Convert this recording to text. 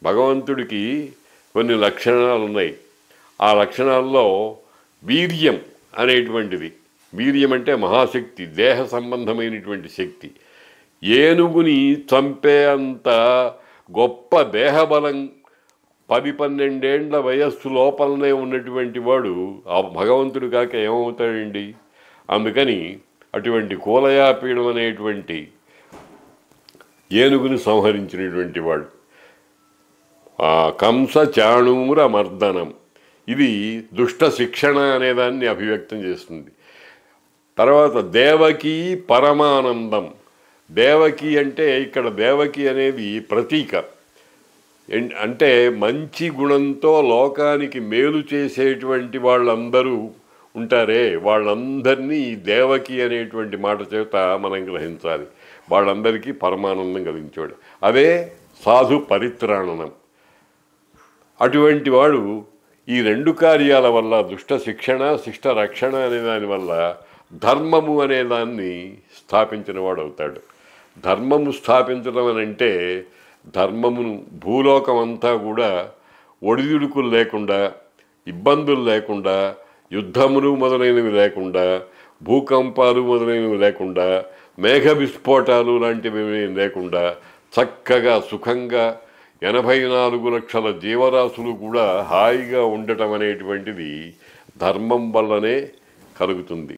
భగవంతుడికి కొన్ని లక్షణాలు ఉన్నాయి. ఆ లక్షణాల్లో వీర్యం అనేటువంటిది, వీర్యం అంటే మహాశక్తి, దేహ సంబంధమైనటువంటి శక్తి. ఏనుగుని చంపే అంత గొప్ప దేహబలం 10-12 ఏళ్ల వయస్సు లోపలనే ఉన్నటువంటి వాడు ఆ భగవంతుడు కాక ఏమవుతాడండి? అందుకని అటువంటి కూలయాపీడం అనేటువంటి ఏనుగుని సంహరించినటువంటి వాడు. కంస చాణూర మర్దనం, ఇది దుష్ట శిక్షణ అనేదాన్ని అభివ్యక్తం చేస్తుంది. తర్వాత దేవకీ పరమానందం. దేవకి అంటే ఇక్కడ దేవకి అనేది ప్రతీక. అంటే మంచి గుణంతో లోకానికి మేలు చేసేటువంటి వాళ్ళందరూ ఉంటారే, వాళ్ళందరినీ ఈ దేవకి అనేటువంటి మాట చేత మనం గ్రహించాలి. వాళ్ళందరికీ పరమానందం కలిగించేవాడు. అదే సాధు పరిత్రాణనం. అటువంటి వాడు ఈ రెండు కార్యాల వల్ల, దుష్ట శిక్షణ శిష్ట రక్షణ అనే దానివల్ల ధర్మము అనేదాన్ని స్థాపించిన వాడు అవుతాడు. ధర్మము స్థాపించడం అని అంటే ధర్మమును భూలోకం అంతా కూడా ఒడిదుడుకులు లేకుండా, ఇబ్బందులు లేకుండా, యుద్ధములు మొదలైనవి లేకుండా, భూకంపాలు మొదలైనవి లేకుండా, మేఘ విస్ఫోటాలు లాంటివి లేకుండా చక్కగా సుఖంగా 84 లక్షల జీవరాశులు కూడా హాయిగా ఉండటం అనేటువంటిది ధర్మం వల్లనే కలుగుతుంది.